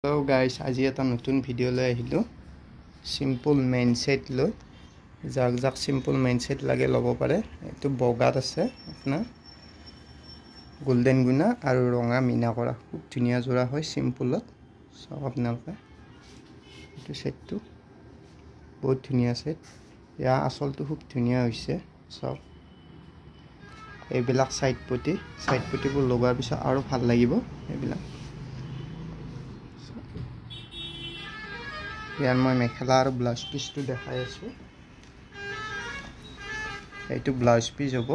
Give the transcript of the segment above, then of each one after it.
Hello guys, আজি এটা নতুন ভিডিও লৈ আহিলো সিম্পল মেইন সেট লৈ যাক সিম্পল মেইন সেট লাগে লব পাৰে এটো বগাত আছে আপোনাৰ গোল্ডেন গুনা আৰু ৰঙা মিনা কৰা খুব ধুনিয়া জোৰা হয় সিম্পলত সব আপোনালোকে এটো সেটটো বহুত ধুনিয়া সেট ইয়া আসলটো খুব ধুনিয়া হৈছে সব এইবিলাক সাইড পটিবোৰ লগাৰ পিছত আৰু ভাল লাগিব এইবিলাক ইয়াৰ মই মেখেলা আৰু ব্লাউজ পিসটো দেখাই আছো এইটো ব্লাউজ পিস হ'ব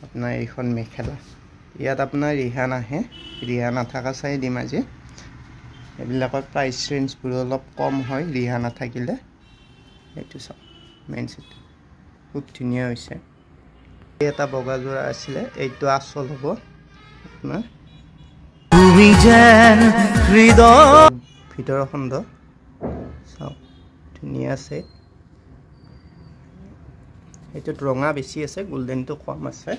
আপোনাৰ এইখন মেখেলা ইয়াত আপোনাৰ ৰিহা নাহে ৰিহা নাথাকা চাই দিম আজি এইবিলাকৰ প্ৰাইস ৰেঞ্জ বোৰ অলপ কম হয় ৰিহা নাথাকিলে এইটো সব মেইন সেট খুব ধুনিয়া হৈছে এটা বগা জোৰা আছিল এইটো আসল হ'ব আপোনাৰ তুমি যেন হৃদয় ভিতৰ খণ্ড ধুনিয়া আছে এটো ৰঙা বেছি আছে গোল্ডেনটো কম আছে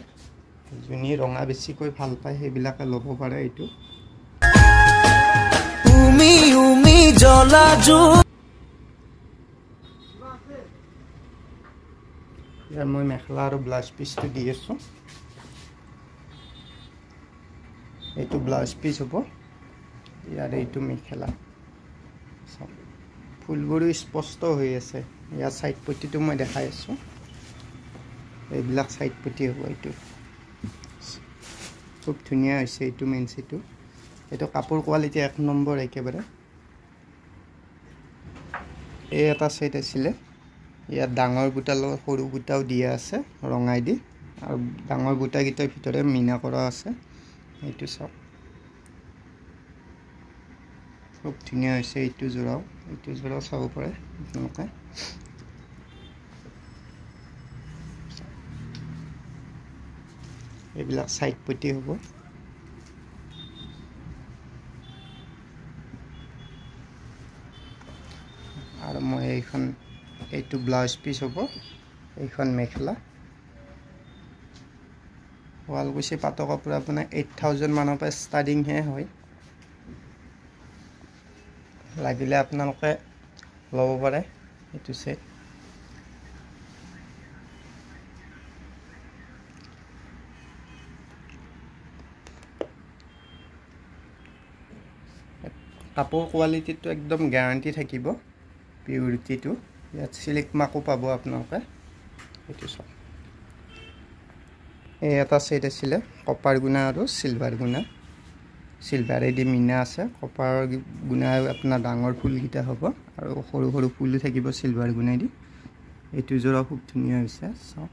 জুনি ৰঙা বেছি কৈ ভাল পায় হেবিলাকে লব পাৰে এটো উমি জ্বলা জু ইয়াৰ মই মেখেলা আৰু ব্লাউজ পিসটো দি আছো এইটো ব্লাউজ পিস হ'ব ইয়াৰ এইটো মেখেলা ফুলবোৰ স্পষ্ট হৈ আছে ইয়া সাইড পটিটো মই দেখাই আছো এইবিলাক সাইড পটি হ'ব এইটো খুব ধুনিয়া হৈছে এইটো মেইন সেটটো এটো কাপোৰ কোৱালিটি এক নম্বৰ একেবাৰে এই এটা সেট আছিল ইয়া ডাঙৰ বুটাৰ লগত সৰু বুটাও দিয়া আছে ৰঙাই দি আৰু ডাঙৰ বুটা গিটাৰ ভিতৰে মিনা কৰা আছে এইটো সব খুব ধুনিয়া হৈছে এইটো জোৰাও চাব পাৰে আপোনালোকে এইবিলাক সাইড পটি হ'ব আৰু মই এইটো ব্লাউজ পিস হ'ব এইখন মেখেলা ওয়ালকুছি পাটৰ কাপোৰ আপোনাৰ 8000 মানৰ পৰা ষ্টাৰ্টিং হে হয় লাগিলে আপোনালোকে লব পাৰে এটো সেট কাপোৰ কোৱালিটিটো একদম গ্যাৰান্টি থাকিব পিউৰিটিটো ইয়াত সিলিক মাকো পাব আপোনালোকে এটো সব এই এটা সেট আছিল কপাৰ গুনা আৰু সিলভাৰ গুনা সিলভাৰ এডি মিনা আছে কপাৰ গুনা আপোনাৰ ডাঙৰ ফুল গিটা হ'ব আৰু সৰু সৰু ফুল থাকিব সিলভাৰ গুনা দি এটো জোৰা খুব ধুনিয়া হৈছে সব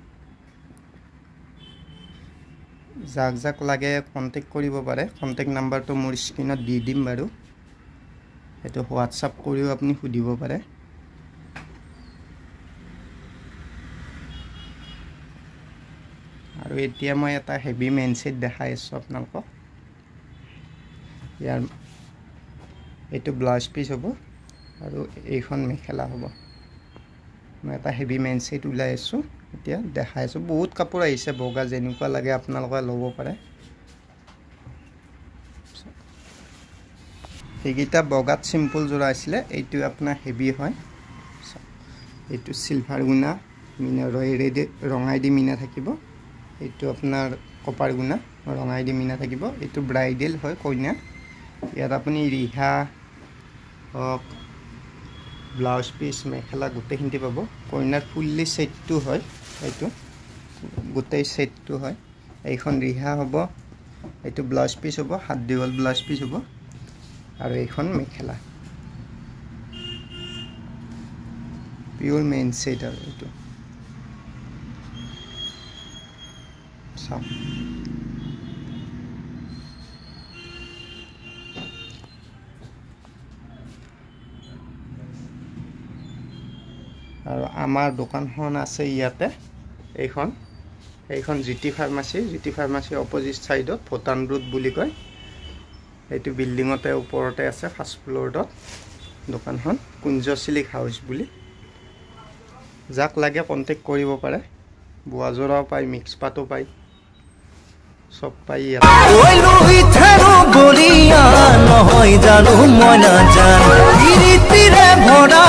যাক লাগে কন্টাক্ট কৰিব পাৰে কন্টাক্ট নাম্বাৰটো মোৰ স্ক্ৰিনত দি দিম বাৰু এটো WhatsApp কৰিও আপুনি সুধিব পাৰে আৰু এতিয়া মই এটা হেভি মেইন সেট দেখাই আছো আপোনালোকক ইয়াৰ এটো ব্লাউজ পিস হ'ব আৰু এইখন মেখেলা হ'ব মই এটা হেভি মেইন সেট উলাই আছো এতিয়া দেখাই আছো বহুত কাপোৰ আহিছে বগা যেনেকুৱা লাগে আপোনালোকে লব পাৰে এইগিটা বগাত সিম্পল জোৰা আছিল এইটো আপোনাৰ হেভি হয় এইটো সিলভাৰ গুনা মিনা ৰঙাই দি মিনা থাকিব এইটো আপোনাৰ কপাৰ গুনা ৰঙাই দি মিনা থাকিব এইটো ব্ৰাইডেল হয় কইনা ইয়াত আপুনি ৰিহা ব্লাউজ পিস মেখেলা গোটেইখিনি পাব কইনাৰ ফুললি সেটটো হয় এইটো গোটেই সেটটো হয় এইখন ৰিহা হ'ব এইটো ব্লাউজ পিস হ'ব হাত দীঘল ব্লাউজ পিস হ'ব আৰু এইখন মেখেলা পিওৰ মেইন সেট আৰু এইটো সব আৰু আমাৰ দোকানখন আছে ইয়াতে এইখন জিটি ফাৰ্মাসী অপজিট সাইডত ভটান ৰোড বুলি কয় এইটো বিল্ডিংতে ওপৰতে আছে ফাৰ্ষ্ট ফ্লোৰত দোকানখন কুঞ্জ সিলিক হাউস বুলি যাক লাগে কন্টাক্ট কৰিব পাৰে বুৱাজৰাও পাই মিক্স পাটো পাই সব পাই ইয়াত নহয় জানো মই নাজান পিৰিতিৰে ভৰা